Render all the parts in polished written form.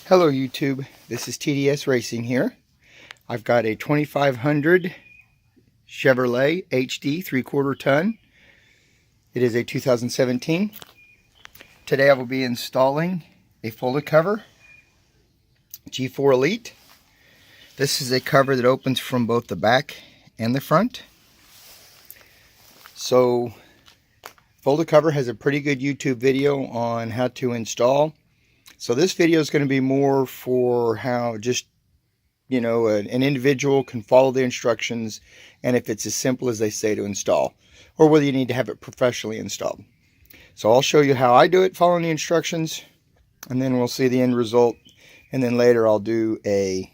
Hello YouTube, this is TDS Racing here. I've got a 2500 Chevrolet HD 3/4 ton. It is a 2017. Today I will be installing a folded cover G4 Elite. This is a cover that opens from both the back and the front. So folded cover has a pretty good YouTube video on how to install. So this video is going to be more for how just, you know, an individual can follow the instructions, and if it's as simple as they say to install, or whether you need to have it professionally installed. So I'll show you how I do it following the instructions, and then we'll see the end result, and then later I'll do a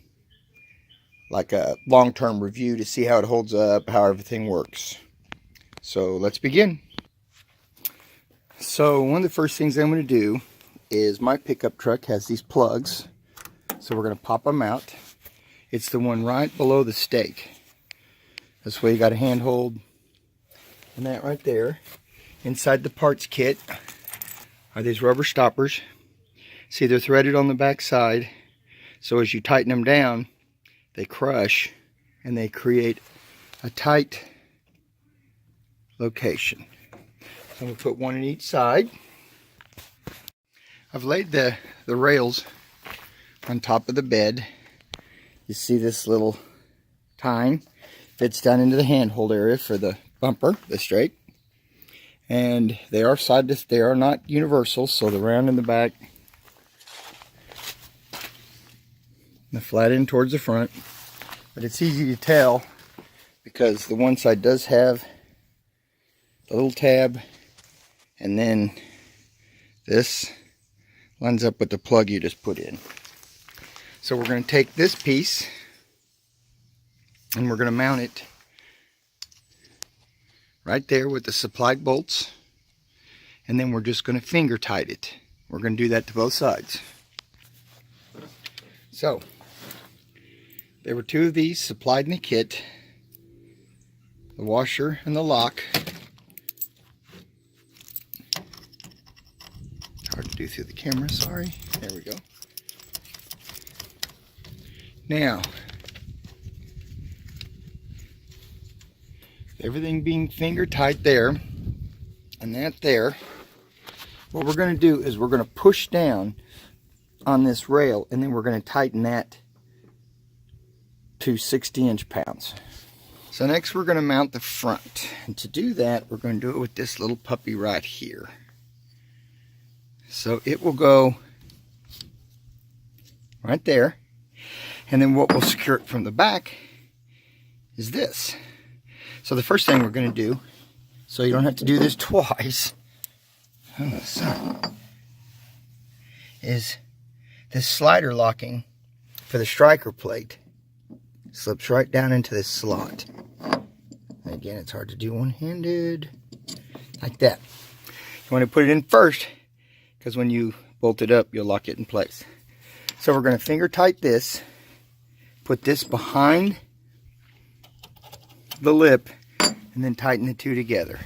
long-term review to see how it holds up, how everything works. So let's begin. So one of the first things I'm going to do is my pickup truck has these plugs, so we're going to pop them out. It's the one right below the stake. This way you got a handhold and that right there. Inside the parts kit are these rubber stoppers. See, they're threaded on the back side, so as you tighten them down they crush and they create a tight location. So I'm going to put one in each side. I've laid the rails on top of the bed. You see this little tine fits down into the handhold area for the bumper, the straight. And they are they are not universal, so the round in the back, the flat end towards the front. But it's easy to tell because the one side does have the little tab, and then this lines up with the plug you just put in. So we're going to take this piece and we're going to mount it right there with the supplied bolts, and then we're just going to finger tight it. We're going to do that to both sides. So there were two of these supplied in the kit, the washer and the lock. Hard to do through the camera, sorry. There we go. Now, everything being finger tight there and that there, what we're going to do is we're going to push down on this rail, and then we're going to tighten that to 60 inch-pounds. So next we're going to mount the front, and to do that we're going to do it with this little puppy right here. So it will go right there, and then what will secure it from the back is this. So the first thing we're going to do, so you don't have to do this twice, is this slider locking for the striker plate slips right down into this slot. And again, it's hard to do one-handed, like that. You want to put it in first, because when you bolt it up, you'll lock it in place. So we're going to finger tight this, put this behind the lip, and then tighten the two together.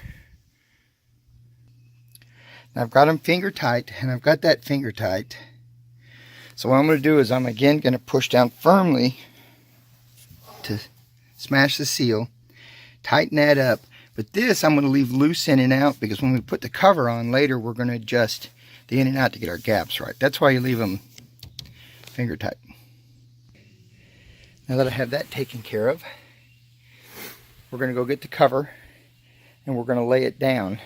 Now I've got them finger tight, and I've got that finger tight. So what I'm going to do is I'm again going to push down firmly to smash the seal, tighten that up. But this I'm going to leave loose in and out, because when we put the cover on later, we're going to adjust the in and out to get our gaps right. That's why you leave them finger tight. Now that I have that taken care of, we're going to go get the cover and we're going to lay it down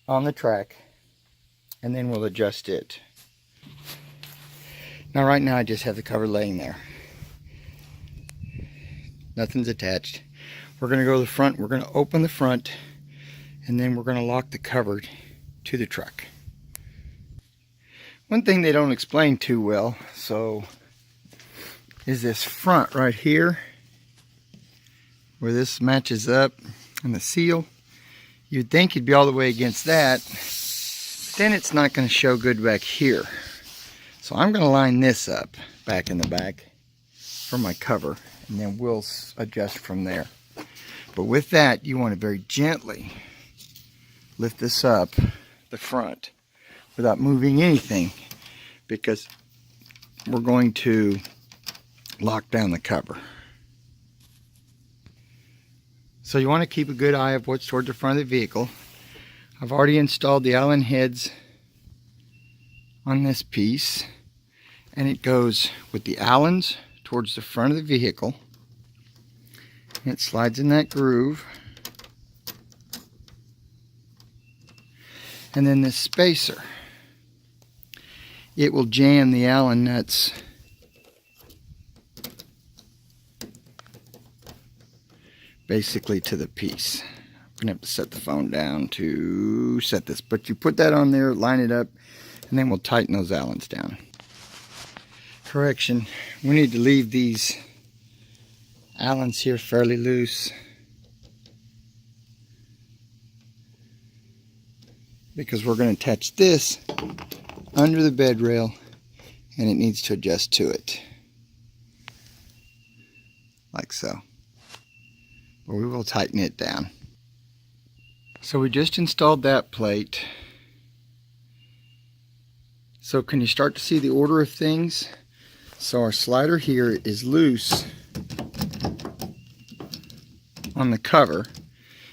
on the track, and then we'll adjust it. Now right now I just have the cover laying there. Nothing's attached. We're going to go to the front, we're going to open the front, and then we're going to lock the cover to the truck. One thing they don't explain too well, so, is this front right here, where this matches up and the seal. You'd think you'd be all the way against that, but then it's not going to show good back here. So I'm going to line this up back in the back for my cover, and then we'll adjust from there. But with that, you want to very gently lift this up the front without moving anything, because we're going to lock down the cover. So you want to keep a good eye of what's towards the front of the vehicle. I've already installed the Allen heads on this piece, and it goes with the Allens towards the front of the vehicle. It slides in that groove. And then this spacer, it will jam the Allen nuts basically to the piece. I'm gonna have to set the phone down to set this, but you put that on there, line it up, and then we'll tighten those Allens down. Correction, we need to leave these Allens here fairly loose, because we're going to attach this under the bed rail, and it needs to adjust to it like so, but we will tighten it down. So we just installed that plate. So can you start to see the order of things? So our slider here is loose on the cover.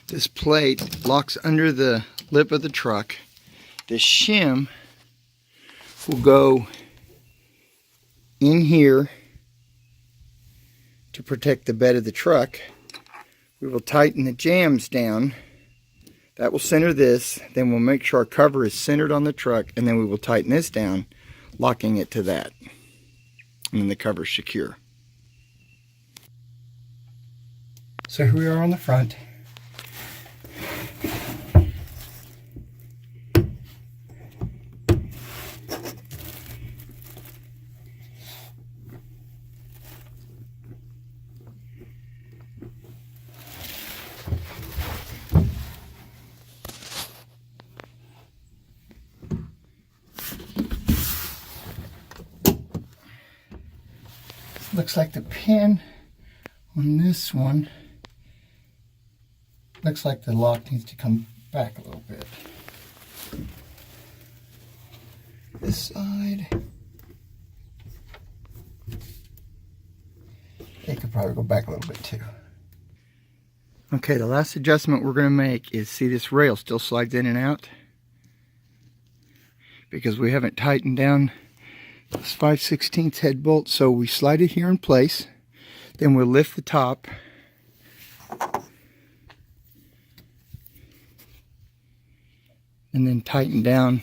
This plate locks under the lip of the truck. This shim will go in here to protect the bed of the truck. We will tighten the jams down. That will center this. Then we'll make sure our cover is centered on the truck, and then we will tighten this down, locking it to that. And then the cover is secure. So here we are on the front. Looks like the pin on this one, looks like the lock needs to come back a little bit. This side, it could probably go back a little bit too. Okay, the last adjustment we're going to make is, see this rail still slides in and out? Because we haven't tightened down this 5/16 head bolt, so we slide it here in place. Then we'll lift the top and then tighten down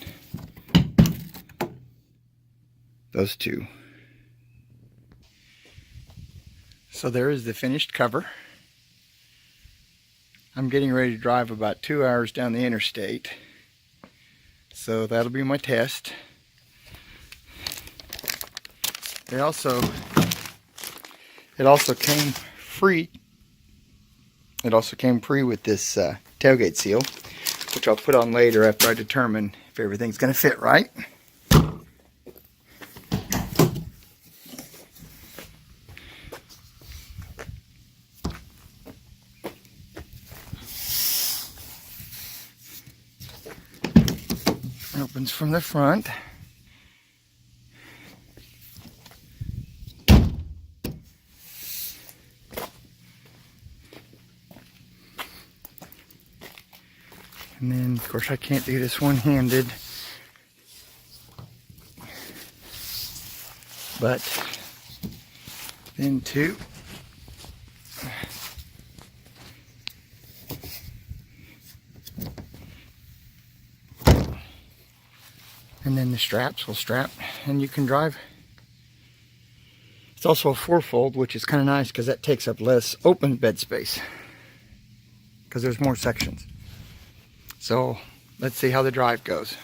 those two. So there is the finished cover. I'm getting ready to drive about 2 hours down the interstate, so that'll be my test. It also came free. It also came free with this tailgate seal, which I'll put on later after I determine if everything's going to fit right. It opens from the front. And then, of course, I can't do this one-handed, but then two. And then the straps will strap, and you can drive. It's also a four-fold, which is kind of nice because that takes up less open bed space because there's more sections. So let's see how the drive goes.